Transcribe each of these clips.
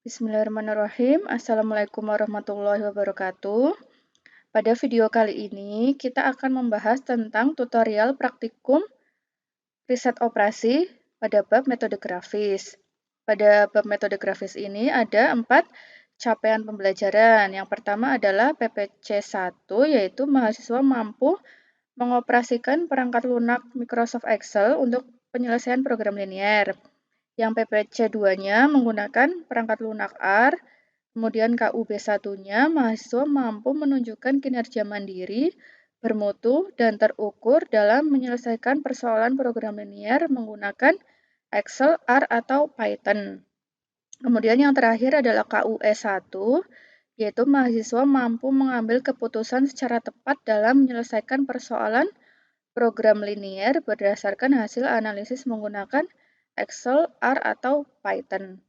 Bismillahirrahmanirrahim. Assalamualaikum warahmatullahi wabarakatuh. Pada video kali ini, kita akan membahas tentang tutorial praktikum riset operasi pada bab metode grafis. Pada bab metode grafis ini ada 4 capaian pembelajaran. Yang pertama adalah PPC 1, yaitu mahasiswa mampu mengoperasikan perangkat lunak Microsoft Excel untuk penyelesaian program linier. Yang PPC 2-nya menggunakan perangkat lunak R. Kemudian KUB 1-nya, mahasiswa mampu menunjukkan kinerja mandiri, bermutu, dan terukur dalam menyelesaikan persoalan program linier menggunakan Excel, R, atau Python. Kemudian yang terakhir adalah KUE 1, yaitu mahasiswa mampu mengambil keputusan secara tepat dalam menyelesaikan persoalan program linier berdasarkan hasil analisis menggunakan Excel, R, atau Python.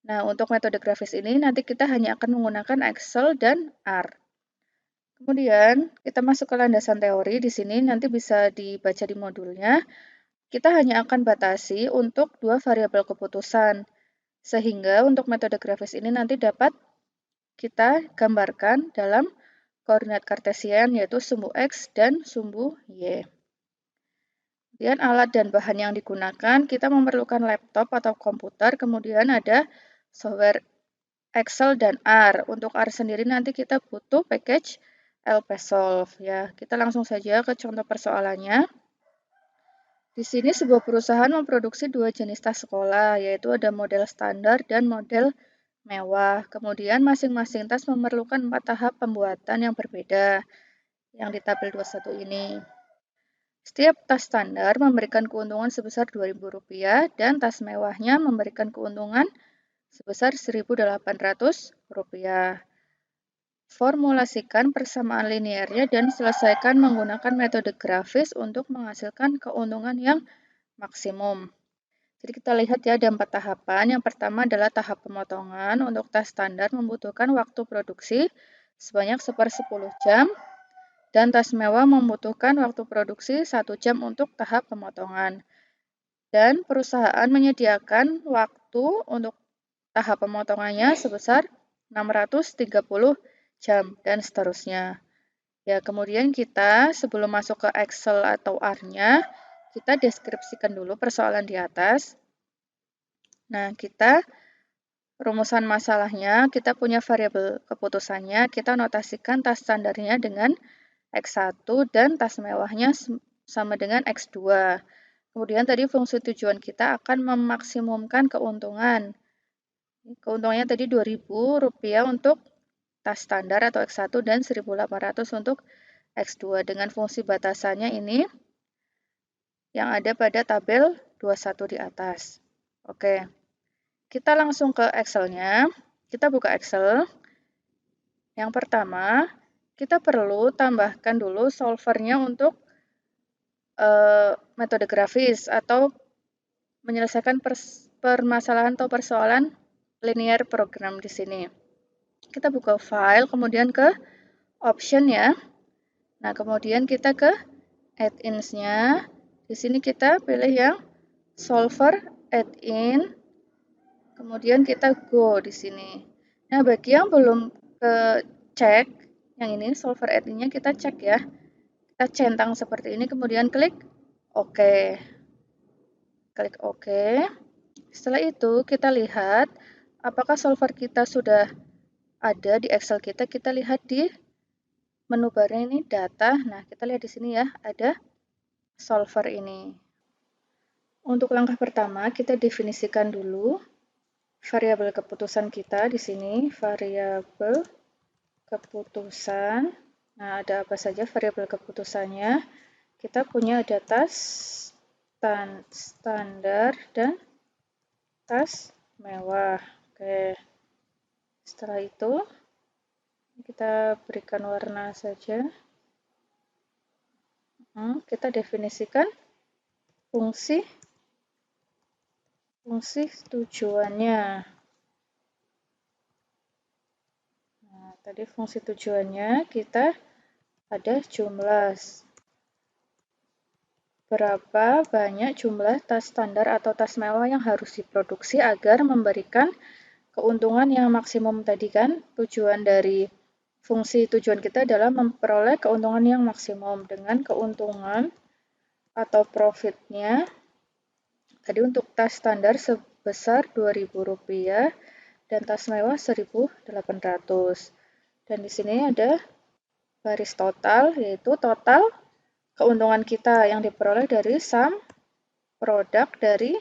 Nah, untuk metode grafis ini nanti kita hanya akan menggunakan Excel dan R. Kemudian, kita masuk ke landasan teori. Di sini nanti bisa dibaca di modulnya. Kita hanya akan batasi untuk 2 variabel keputusan. Sehingga untuk metode grafis ini nanti dapat kita gambarkan dalam koordinat kartesian, yaitu sumbu X dan sumbu Y. Kemudian alat dan bahan yang digunakan, kita memerlukan laptop atau komputer, kemudian ada software Excel dan R. Untuk R sendiri nanti kita butuh package LPsolve ya. Kita langsung saja ke contoh persoalannya. Di sini sebuah perusahaan memproduksi 2 jenis tas sekolah, yaitu ada model standar dan model mewah. Kemudian masing-masing tas memerlukan 4 tahap pembuatan yang berbeda, yang di tabel 21 ini. Setiap tas standar memberikan keuntungan sebesar Rp2.000 dan tas mewahnya memberikan keuntungan sebesar Rp1.800. Formulasikan persamaan linearnya dan selesaikan menggunakan metode grafis untuk menghasilkan keuntungan yang maksimum. Jadi kita lihat ya, ada 4 tahapan. Yang pertama adalah tahap pemotongan. Untuk tas standar membutuhkan waktu produksi sebanyak 1/10 jam. Dan tas mewah membutuhkan waktu produksi 1 jam untuk tahap pemotongan. Dan perusahaan menyediakan waktu untuk tahap pemotongannya sebesar 630 jam, dan seterusnya. Ya, kemudian kita sebelum masuk ke Excel atau R-nya, kita deskripsikan dulu persoalan di atas. Nah, kita rumusan masalahnya, kita punya variabel keputusannya, kita notasikan tas standarnya dengan X1 dan tas mewahnya sama dengan X2. Kemudian tadi fungsi tujuan kita akan memaksimumkan keuntungan. Keuntungannya tadi Rp2.000 untuk tas standar atau X1 dan Rp1.800 untuk X2 dengan fungsi batasannya ini yang ada pada tabel 21 di atas. Oke, kita langsung ke Excel-nya. Kita buka Excel. Yang pertama, kita perlu tambahkan dulu solvernya untuk metode grafis atau menyelesaikan permasalahan atau persoalan linear program di sini. Kita buka file, kemudian ke option ya. Nah, kemudian kita ke add-ins-nya. Di sini kita pilih yang solver add-in. Kemudian kita go di sini. Nah, bagi yang belum cek yang ini solver add-in-nya, kita cek ya. Kita centang seperti ini, kemudian klik OK. Klik OK. Setelah itu kita lihat apakah solver kita sudah ada di Excel kita. Kita lihat di menu barnya ini data. Nah, kita lihat di sini ya, ada solver ini. Untuk langkah pertama, kita definisikan dulu variabel keputusan kita di sini, variabel keputusan. Nah, ada apa saja variabel keputusannya? Kita punya ada tas standar dan tas mewah. Oke. Setelah itu, kita berikan warna saja. Kita definisikan fungsi tujuannya. Nah, tadi fungsi tujuannya kita ada jumlah. Berapa banyak jumlah tas standar atau tas mewah yang harus diproduksi agar memberikan keuntungan yang maksimum tadi kan. Tujuan dari fungsi tujuan kita adalah memperoleh keuntungan yang maksimum dengan keuntungan atau profitnya tadi untuk tas standar sebesar Rp2.000 dan tas mewah 1.800. Dan di sini ada baris total, yaitu total keuntungan kita yang diperoleh dari sum produk dari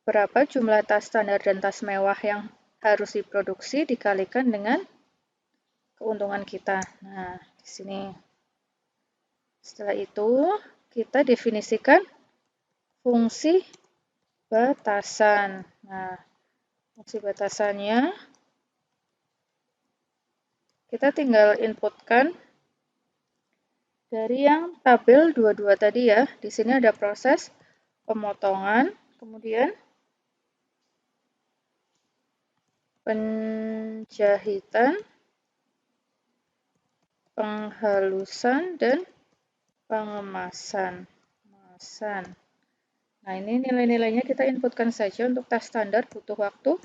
berapa jumlah tas standar dan tas mewah yang harus diproduksi dikalikan dengan keuntungan kita. Nah, di sini. Setelah itu, kita definisikan fungsi batasan. Nah, fungsi batasannya kita tinggal inputkan dari yang tabel 22 tadi ya. Di sini ada proses pemotongan, kemudian penjahitan, penghalusan, dan pengemasan. Nah, ini nilai-nilainya kita inputkan saja. Untuk tas standar butuh waktu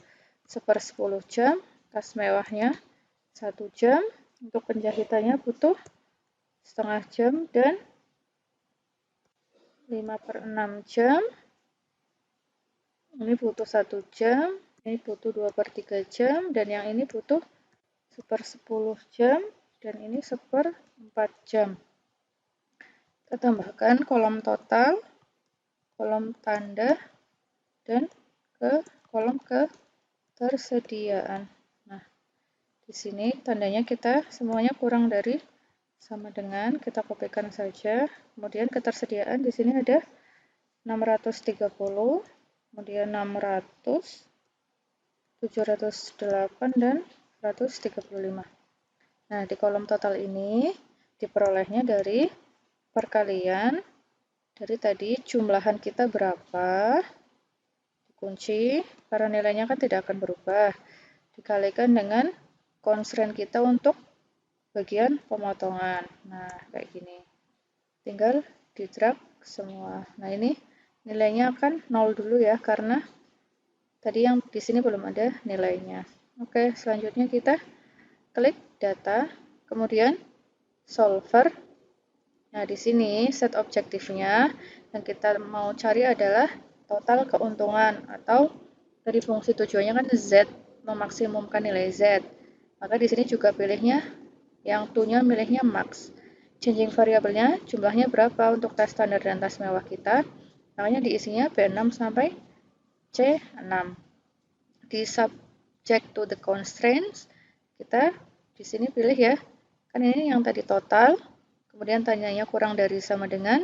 1/10 jam, tas mewahnya 1 jam, untuk penjahitannya butuh setengah jam dan 5/6 jam. Ini butuh 1 jam, ini butuh 2/3 jam, dan yang ini butuh 1/10 jam, dan ini 1/4 jam. Kita tambahkan kolom total, kolom tanda, dan kolom ketersediaan. Nah, di sini tandanya kita semuanya kurang dari sama dengan, kita kopikan saja. Kemudian ketersediaan di sini ada 630, kemudian 600, 708, dan 135. Nah, di kolom total ini diperolehnya dari perkalian dari tadi jumlahan kita berapa, dikunci, karena nilainya kan tidak akan berubah, dikalikan dengan constraint kita untuk bagian pemotongan. Nah, kayak gini. Tinggal di drag semua. Nah, ini nilainya akan 0 dulu ya, karena tadi yang di sini belum ada nilainya. Oke, selanjutnya kita klik data, kemudian solver. Nah, di sini set objektifnya yang kita mau cari adalah total keuntungan, atau dari fungsi tujuannya kan Z, memaksimumkan nilai Z. Maka di sini juga pilihnya yang to-nya milihnya max. Changing variabelnya jumlahnya berapa untuk tas standar dan tas mewah kita. Makanya diisinya B6 sampai C6. Di subject to the constraints, kita di sini pilih ya. Kan ini yang tadi total, kemudian tanyanya kurang dari sama dengan,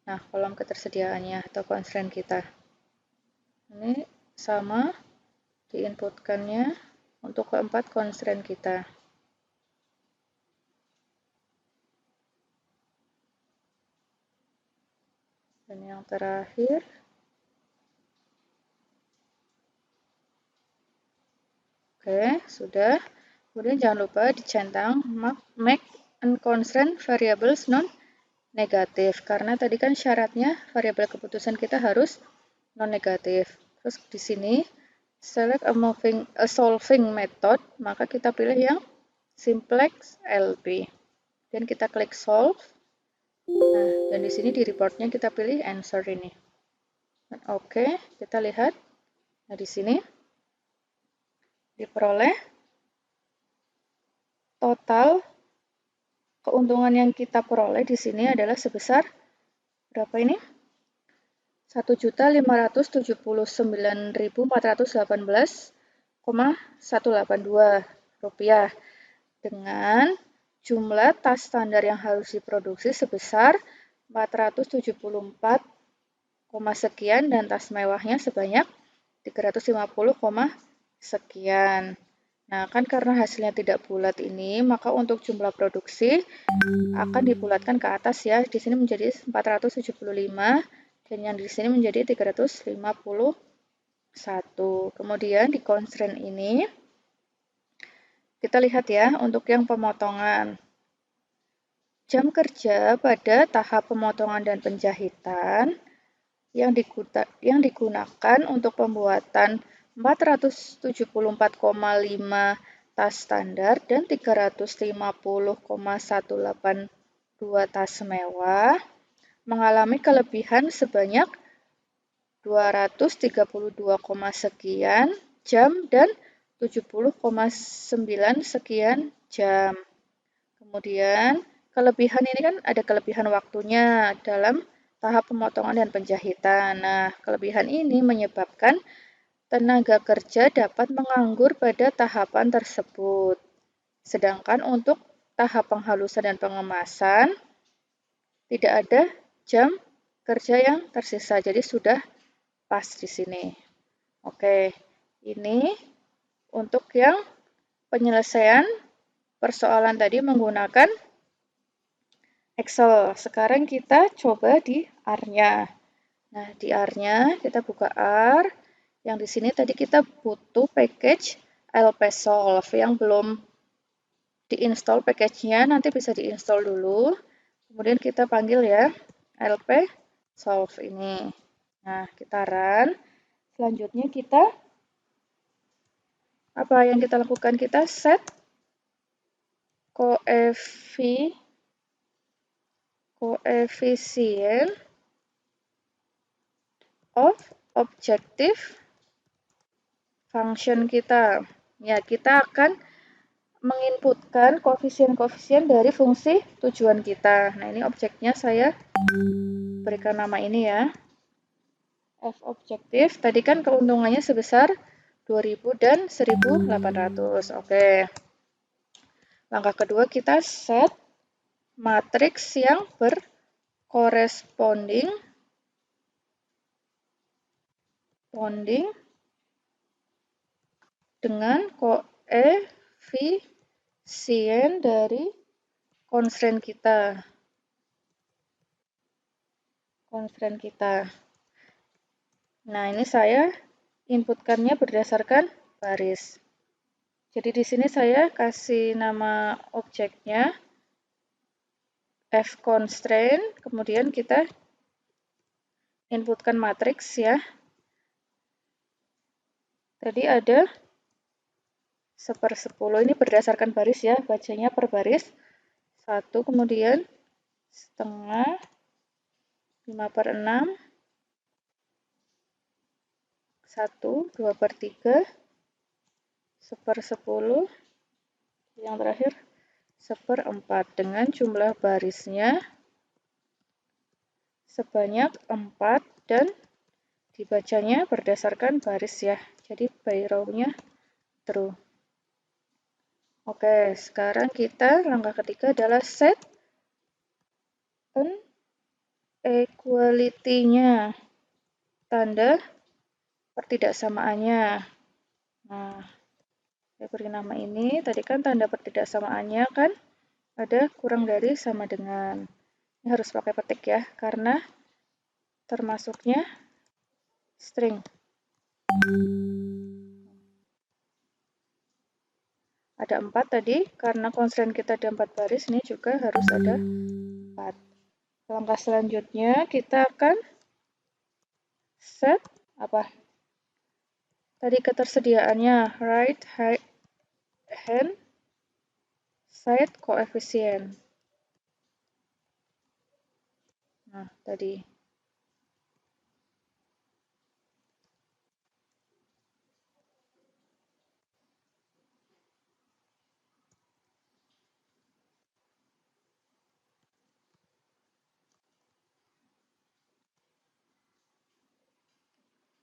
nah kolom ketersediaannya atau constraint kita. Ini sama diinputkannya untuk keempat constraint kita. Dan yang terakhir, oke, sudah. Kemudian jangan lupa dicentang make unconstrained variables non-negatif, karena tadi kan syaratnya variabel keputusan kita harus non-negatif. Terus di sini select a solving method, maka kita pilih yang simplex LP. Dan kita klik solve. Nah, dan di sini di reportnya kita pilih answer ini. Dan oke, kita lihat. Nah, di sini diperoleh total keuntungan yang kita peroleh di sini adalah sebesar berapa ini? 1.579.418,182 rupiah dengan jumlah tas standar yang harus diproduksi sebesar 474, sekian dan tas mewahnya sebanyak 350, sekian. Nah, kan karena hasilnya tidak bulat ini, maka untuk jumlah produksi akan dibulatkan ke atas ya. Di sini menjadi 475 dan yang di sini menjadi 351. Kemudian di constraint ini kita lihat ya untuk yang pemotongan. Jam kerja pada tahap pemotongan dan penjahitan yang digunakan untuk pembuatan 474,5 tas standar dan 350,182 tas mewah mengalami kelebihan sebanyak 232, sekian jam dan 70,9 sekian jam. Kemudian kelebihan ini kan ada kelebihan waktunya dalam tahap pemotongan dan penjahitan. Nah, kelebihan ini menyebabkan tenaga kerja dapat menganggur pada tahapan tersebut. Sedangkan untuk tahap penghalusan dan pengemasan tidak ada jam kerja yang tersisa. Jadi sudah pas di sini. Oke, ini untuk yang penyelesaian persoalan tadi menggunakan Excel. Sekarang kita coba di R-nya. Nah, di R-nya kita buka R. Yang di sini tadi kita butuh package LPsolve yang belum diinstal package-nya, nanti bisa diinstal dulu. Kemudian kita panggil ya LPsolve ini. Nah, kita run. Selanjutnya apa yang kita lakukan? Kita set koefisien of objective function kita. Ya, kita akan menginputkan koefisien-koefisien dari fungsi tujuan kita. Nah, ini objeknya saya berikan nama ini ya. F objektif. Tadi kan keuntungannya sebesar 2000 dan 1800. Oke. Langkah kedua kita set matriks yang berkoresponding dengan koefisien dari constraint kita. Nah, ini saya inputkannya berdasarkan baris. Jadi di sini saya kasih nama objeknya F constraint, kemudian kita inputkan matriks ya. Tadi ada 1/10, ini berdasarkan baris ya, bacanya per baris. 1, kemudian setengah, 5/6, 1, 2/3, 1/10, yang terakhir 1/4 dengan jumlah barisnya sebanyak 4 dan dibacanya berdasarkan baris ya. Jadi by row-nya true. Oke, sekarang kita langkah ketiga adalah set inequality-nya, tanda pertidaksamaannya. Nah, saya beri nama ini. Tadi kan tanda pertidaksamaannya kan ada kurang dari sama dengan. Ini harus pakai petik ya, karena termasuknya string. Ada 4 tadi, karena constraint kita ada 4 baris, ini juga harus ada 4. Langkah selanjutnya kita akan set apa? Tadi ketersediaannya right hand side coefficient. Nah, tadi.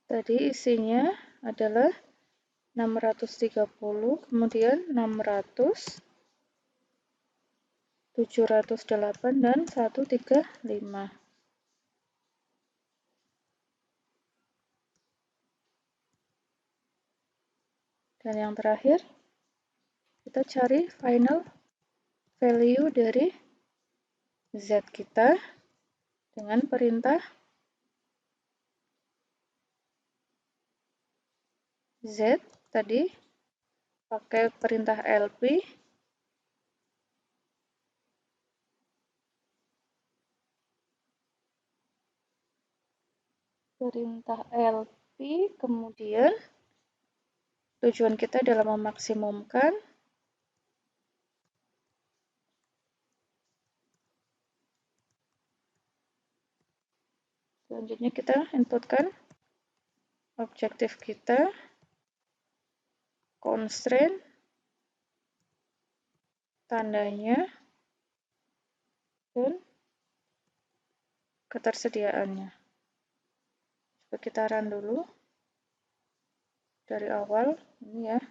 Tadi isinya adalah 630, kemudian 600, 708, dan 135. Dan yang terakhir, kita cari final value dari Z kita dengan perintah Z tadi pakai perintah LP. Perintah LP, kemudian Tujuan kita adalah memaksimumkan selanjutnya kita inputkan objektif kita, constraint, tandanya, dan ketersediaannya. Coba kita run dulu dari awal ini ya.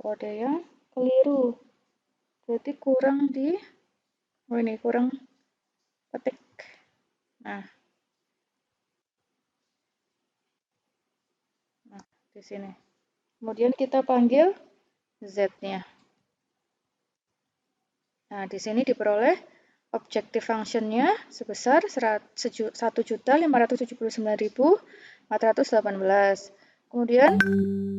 Oh, ada yang keliru, berarti kurang ini kurang petik. Nah di sini kemudian kita panggil z-nya. Nah di sini diperoleh objective function-nya sebesar 1.579.418. Kemudian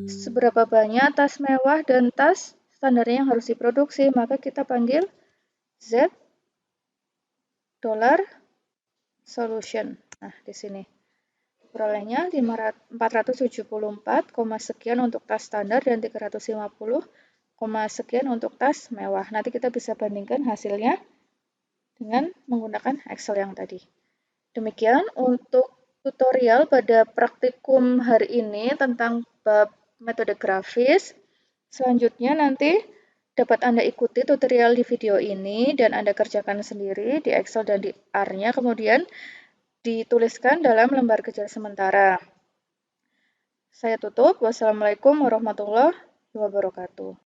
seberapa banyak tas mewah dan tas standarnya yang harus diproduksi, maka kita panggil z $solution. Nah, di sini perolehnya 474, sekian untuk tas standar dan 350, sekian untuk tas mewah. Nanti kita bisa bandingkan hasilnya dengan menggunakan Excel yang tadi. Demikian untuk tutorial pada praktikum hari ini tentang bab metode grafis. Selanjutnya nanti dapat Anda ikuti tutorial di video ini dan Anda kerjakan sendiri di Excel dan di R-nya, kemudian dituliskan dalam lembar kerja sementara. Saya tutup. Wassalamualaikum warahmatullahi wabarakatuh.